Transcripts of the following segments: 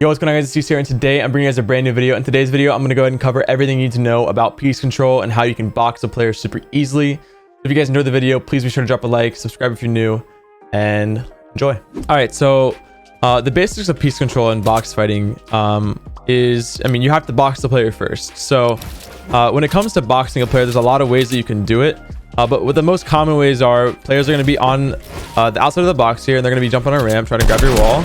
Yo, what's going on, guys? It's Cease here, and today I'm bringing you guys a brand new video. In today's video, I'm going to go ahead and cover everything you need to know about piece control and how you can box a player super easily. If you guys enjoyed the video, please be sure to drop a like, subscribe if you're new, and enjoy. All right, so the basics of piece control and box fighting is, you have to box the player first. So when it comes to boxing a player, there's a lot of ways that you can do it. But what the most common ways are, players are going to be on the outside of the box here, and they're going to be jumping on a ramp, trying to grab your wall.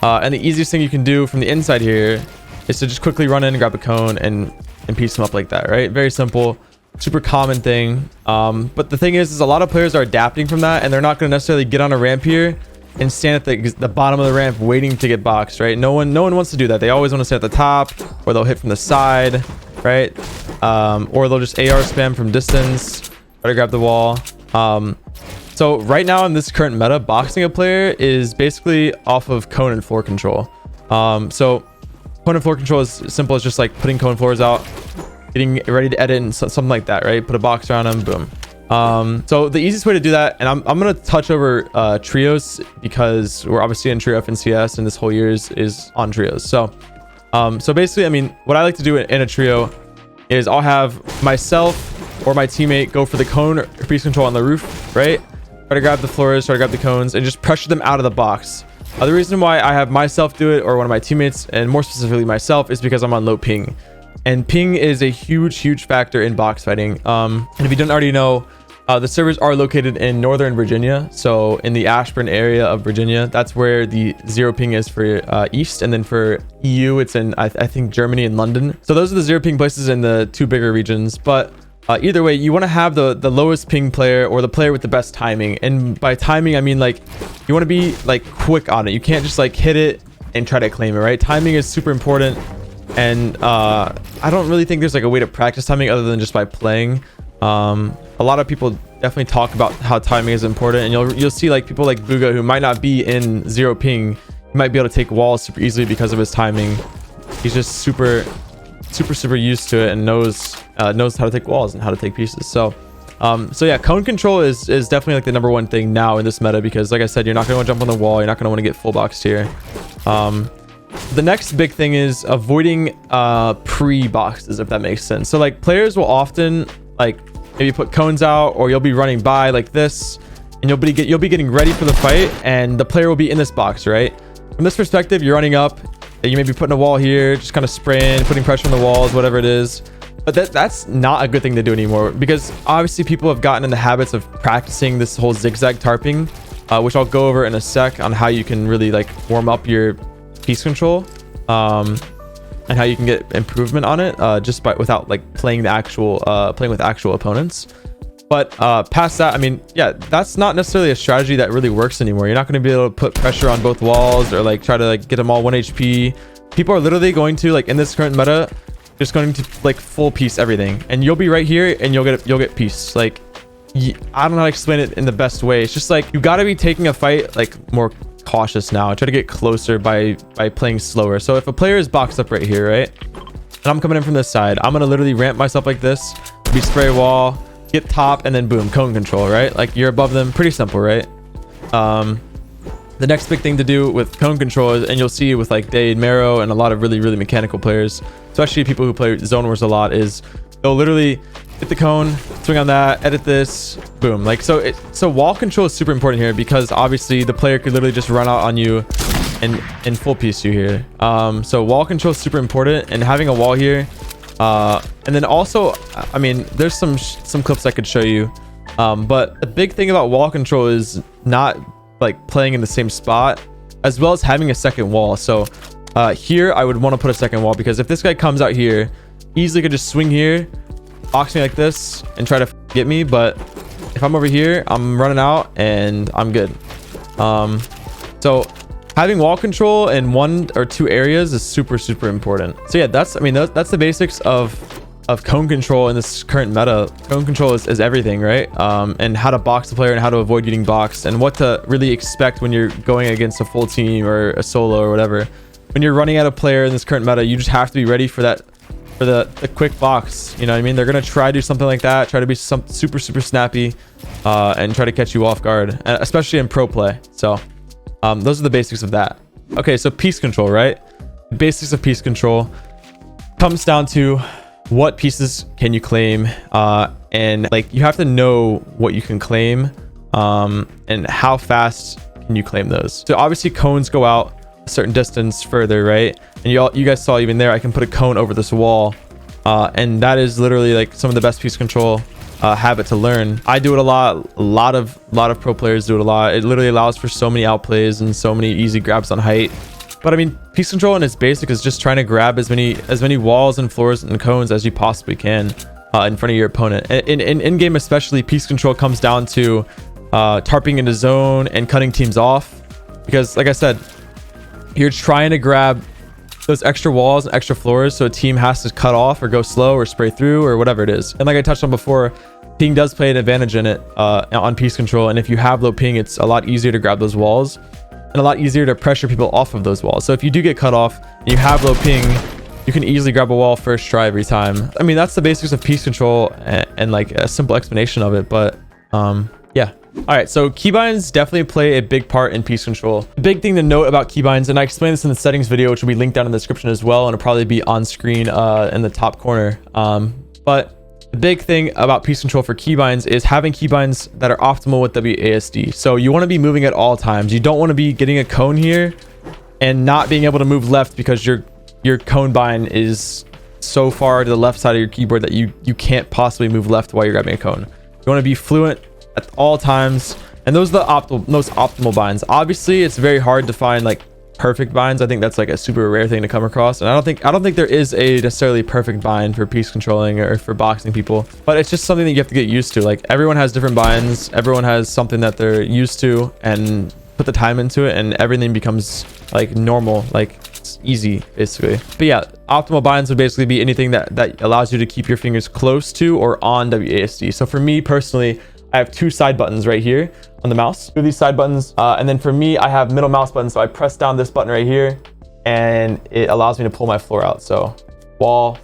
And the easiest thing you can do from the inside here is to just quickly run in and grab a cone and piece them up like that, right? Very simple, super common thing. But the thing is a lot of players are adapting from that, and they're not going to necessarily get on a ramp here and stand at the bottom of the ramp waiting to get boxed, right? No one wants to do that. They always want to stand at the top, or they'll hit from the side, right? Or they'll just AR spam from distance, try to grab the wall. So right now in this current meta, boxing a player is basically off of cone and floor control. So cone and floor control is simple as just like putting cone floors out, getting ready to edit and something like that, right? Put a box around them, boom. So the easiest way to do that, and I'm going to touch over trios because we're obviously in trio FNCS and this whole year is on trios. So basically, what I like to do in a trio is I'll have myself or my teammate go for the cone or piece control on the roof, right? Try to grab the floors, try to grab the cones, and just pressure them out of the box. The reason why I have myself do it, or one of my teammates, and more specifically myself, is because I'm on low ping. And ping is a huge factor in box fighting. And if you don't already know, the servers are located in Northern Virginia. So in the Ashburn area of Virginia, that's where the zero ping is for East. And then for EU, it's in, I think, Germany and London. So those are the zero ping places in the two bigger regions. But either way, you want to have the lowest ping player or the player with the best timing. And by timing, I mean like you want to be like quick on it. You can't just like hit it and try to claim it, right? Timing is super important. And I don't really think there's like a way to practice timing other than just by playing. A lot of people definitely talk about how timing is important, and you'll see like people like Bugha, who might not be in zero ping, he might be able to take walls super easily because of his timing. He's just super used to it and knows how to take walls and how to take pieces. So yeah, cone control is definitely like the number one thing now in this meta, because like I said, you're not going to want to jump on the wall, you're not going to want to get full boxed here. The next big thing is avoiding pre-boxes, if that makes sense. So like players will often like maybe put cones out, or you'll be running by like this, and you'll be getting ready for the fight, and the player will be in this box, right? From this perspective, you're running up, you may be putting a wall here, just kind of spraying, putting pressure on the walls, whatever it is. But that's not a good thing to do anymore, because obviously people have gotten in the habits of practicing this whole zigzag tarping, which I'll go over in a sec on how you can really like warm up your piece control, and how you can get improvement on it just without like playing with actual opponents. But past that, yeah, that's not necessarily a strategy that really works anymore. You're not going to be able to put pressure on both walls or like try to like get them all 1 HP. People are literally going to, like in this current meta, just going to like full piece everything, and you'll be right here and you'll get piece. Like I don't know how to explain it in the best way. It's just like you got to be taking a fight like more cautious now. Try to get closer by playing slower. So if a player is boxed up right here, right, and I'm coming in from this side, I'm gonna literally ramp myself like this, be spray wall, get top, and then boom, cone control, right? Like you're above them. Pretty simple, right? The next big thing to do with cone control is, and you'll see with like Day and Mero and a lot of really mechanical players, especially people who play Zone Wars a lot, is they'll literally hit the cone, swing on that, edit this, boom. Like so wall control is super important here, because obviously the player could literally just run out on you and full piece you here. So wall control is super important, and having a wall here, and then also there's some clips I could show you, but the big thing about wall control is not like playing in the same spot, as well as having a second wall. So here I would want to put a second wall, because if this guy comes out here, easily could just swing here, box me like this, and try to get me. But if I'm over here, I'm running out and I'm good. So having wall control in 1 or 2 areas is super important. So yeah, that's the basics of cone control in this current meta. Cone control is everything, right? And how to box the player and how to avoid getting boxed, and what to really expect when you're going against a full team or a solo or whatever. When you're running at a player in this current meta, you just have to be ready for that, for the quick box. You know what I mean? They're gonna try to do something like that, try to be super snappy, and try to catch you off guard, especially in pro play. So those are the basics of that. Okay, so piece control, right? the basics of piece control comes down to what pieces can you claim, and like you have to know what you can claim, and how fast can you claim those. So obviously cones go out a certain distance further, right? And you guys saw even there, I can put a cone over this wall, and that is literally like some of the best piece control habit to learn. I do it a lot. A lot of pro players do it a lot. It literally allows for so many outplays and so many easy grabs on height. But I mean, piece control in its basic is just trying to grab as many walls and floors and cones as you possibly can in front of your opponent. In game especially, piece control comes down to tarping into zone and cutting teams off, because like I said, you're trying to grab those extra walls and extra floors, so a team has to cut off or go slow or spray through or whatever it is. And like I touched on before, ping does play an advantage in it on piece control, and if you have low ping, it's a lot easier to grab those walls and a lot easier to pressure people off of those walls. So if you do get cut off and you have low ping, you can easily grab a wall first try every time. I mean, that's the basics of piece control and like a simple explanation of it. But yeah. All right, so keybinds definitely play a big part in piece control. The big thing to note about keybinds, and I explained this in the settings video, which will be linked down in the description as well, and it'll probably be on screen in the top corner. But the big thing about piece control for keybinds is having keybinds that are optimal with WASD. So you want to be moving at all times. You don't want to be getting a cone here and not being able to move left because your cone bind is so far to the left side of your keyboard that you can't possibly move left while you're grabbing a cone. You want to be fluent at all times, and those are the most optimal binds. Obviously, it's very hard to find like perfect binds. I think that's like a super rare thing to come across, and I don't think there is a necessarily perfect bind for piece controlling or for boxing people, but it's just something that you have to get used to. Like everyone has different binds, everyone has something that they're used to, and put the time into it and everything becomes like normal, like it's easy basically. But yeah, optimal binds would basically be anything that allows you to keep your fingers close to or on WASD. So for me personally, I have two side buttons right here on the mouse, two of these side buttons, and then for me I have middle mouse button, so I press down this button right here and it allows me to pull my floor out. So wall,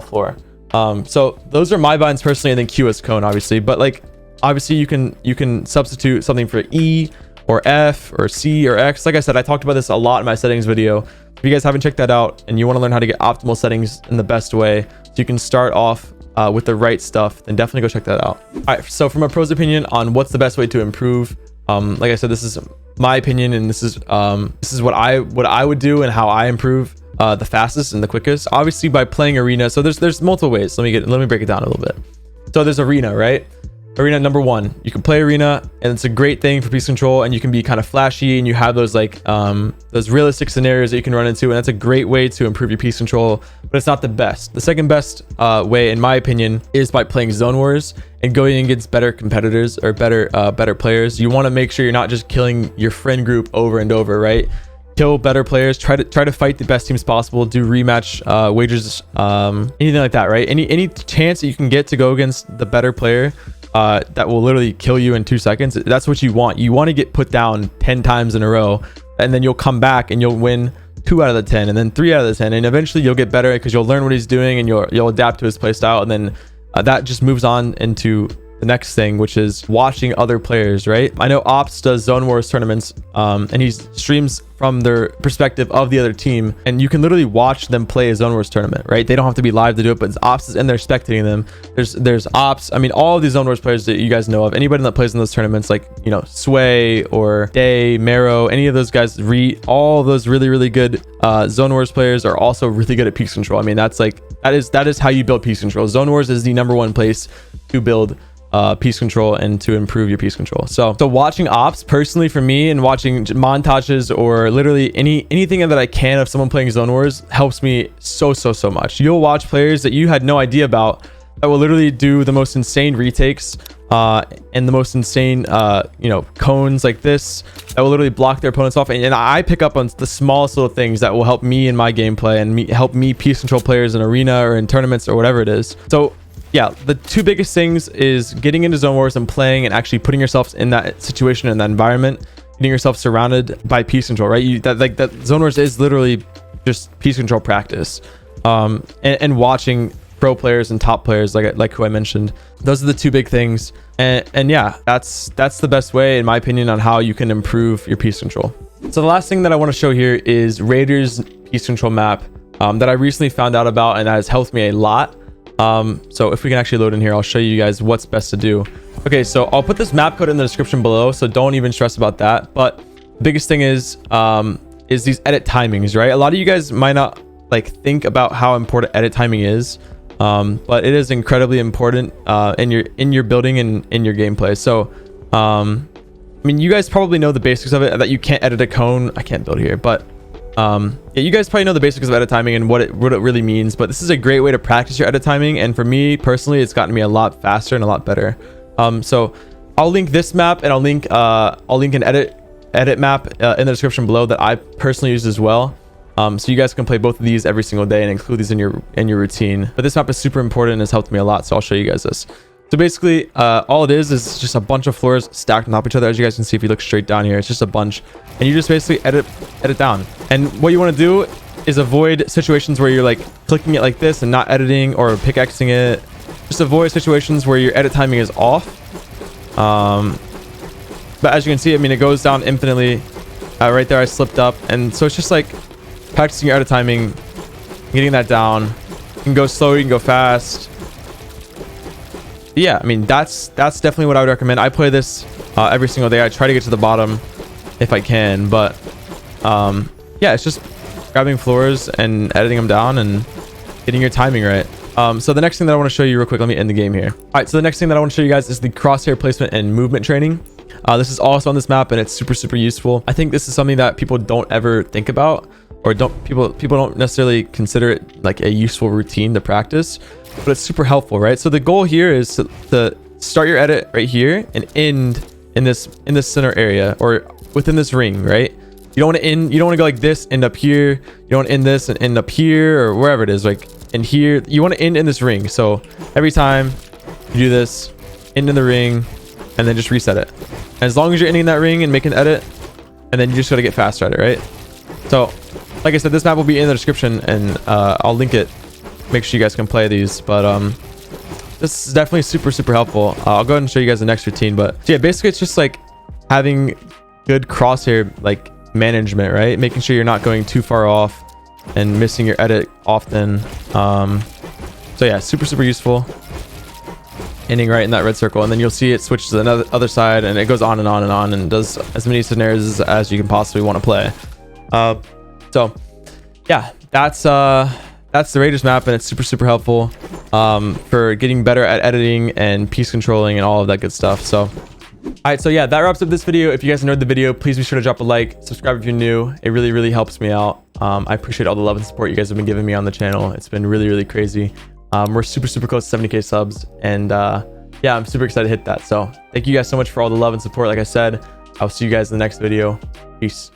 floor. So those are my binds personally, and then Q is cone obviously. But like obviously you can substitute something for E or F or C or X. Like I said, I talked about this a lot in my settings video. If you guys haven't checked that out and you want to learn how to get optimal settings in the best way so you can start off with the right stuff, then definitely go check that out. All right, so from a pro's opinion on what's the best way to improve, like I said, this is my opinion, and this is what I would do and how I improve the fastest and the quickest. Obviously by playing arena. So there's multiple ways. Let me break it down a little bit. So there's arena, right? Arena number one, you can play arena, and it's a great thing for piece control, and you can be kind of flashy, and you have those like those realistic scenarios that you can run into, and that's a great way to improve your piece control, but it's not the best. The second best way, in my opinion, is by playing zone wars and going against better competitors or better players. You want to make sure you're not just killing your friend group over and over, right? Kill better players, try to fight the best teams possible, do rematch wagers, anything like that, right? Any chance that you can get to go against the better player that will literally kill you in 2 seconds, that's what you want. You want to get put down 10 times in a row, and then you'll come back and you'll win 2 out of the 10 and then 3 out of the 10, and eventually you'll get better because you'll learn what he's doing and you'll adapt to his play style, and then that just moves on into the next thing, which is watching other players, right? I know Ops does Zone Wars tournaments, and he streams from their perspective of the other team, and you can literally watch them play a Zone Wars tournament, right? They don't have to be live to do it, but Ops is in there spectating them. There's Ops. I mean, all of these Zone Wars players that you guys know of, anybody that plays in those tournaments, like, you know, Sway or Day, Marrow, any of those guys, all those really good Zone Wars players are also really good at piece control. I mean, that is how you build piece control. Zone Wars is the #1 place to build piece control and to improve your piece control. So watching Ops personally for me, and watching montages or literally anything that I can of someone playing Zone Wars helps me so much. You'll watch players that you had no idea about that will literally do the most insane retakes and the most insane cones like this that will literally block their opponents off, and I pick up on the smallest little things that will help me in my gameplay and help me piece control players in arena or in tournaments or whatever it is. So yeah, the two biggest things is getting into Zone Wars and playing and actually putting yourself in that situation, in that environment, getting yourself surrounded by piece control, right? That Zone Wars is literally just piece control practice, and watching pro players and top players like who I mentioned. Those are the two big things, and yeah, that's the best way in my opinion on how you can improve your piece control. So the last thing that I want to show here is Raiders piece control map that I recently found out about, and that has helped me a lot. So if we can actually load in here, I'll show you guys what's best to do. Okay, so I'll put this map code in the description below, so don't even stress about that. But the biggest thing is these edit timings, right? A lot of you guys might not like think about how important edit timing is, but it is incredibly important in your building and in your gameplay. So I mean, you guys probably know the basics of it, that you can't edit a cone. I can't build here, but yeah, you guys probably know the basics of edit timing and what it really means. But this is a great way to practice your edit timing, and for me personally, it's gotten me a lot faster and a lot better. So I'll link this map, and I'll link an edit map in the description below that I personally use as well. So you guys can play both of these every single day and include these in your routine. But this map is super important and has helped me a lot, so I'll show you guys this. So basically, all it is just a bunch of floors stacked on top of each other. As you guys can see, if you look straight down here, it's just a bunch, and you just basically edit down. And what you want to do is avoid situations where you're like clicking it like this and not editing, or pickaxing it. Just avoid situations where your edit timing is off. But as you can see, I mean, it goes down infinitely. Right there, I slipped up, and so it's just like practicing your edit timing, getting that down. You can go slow, you can go fast. Yeah, I mean, that's definitely what I would recommend. I play this every single day. I try to get to the bottom if I can, but yeah, it's just grabbing floors and editing them down and getting your timing right. So the next thing that I want to show you real quick, let me end the game here. All right, so the next thing that I want to show you guys is the crosshair placement and movement training. This is also on this map, and it's super useful. I think this is something that people don't ever think about, or people don't necessarily consider it like a useful routine to practice, but it's super helpful, right? So the goal here is to start your edit right here and end in this center area, or within this ring, right? You don't want to go like this, end up here. You don't want to end this and end up here, or wherever it is, like in here. You want to end in this ring. So every time you do this, end in the ring, and then just reset it. And as long as you're ending that ring and making an edit, and then you just got to get faster at it, right? So like I said, this map will be in the description, and I'll link it. Make sure you guys can play these, but this is definitely super helpful. I'll go ahead and show you guys the next routine, but yeah, basically it's just like having good crosshair like management, right? Making sure you're not going too far off and missing your edit often. So yeah, super useful. Ending right in that red circle, and then you'll see it switches to the other side, and it goes on and on and on, and does as many scenarios as you can possibly want to play. So yeah, that's the Raiders map, and it's super helpful for getting better at editing and piece controlling and all of that good stuff. So all right, so yeah, that wraps up this video. If you guys enjoyed the video, please be sure to drop a like, subscribe if you're new. It really helps me out. I appreciate all the love and support you guys have been giving me on the channel. It's been really crazy. We're super close to 70k subs, and yeah, I'm super excited to hit that. So thank you guys so much for all the love and support. Like I said, I'll see you guys in the next video. Peace.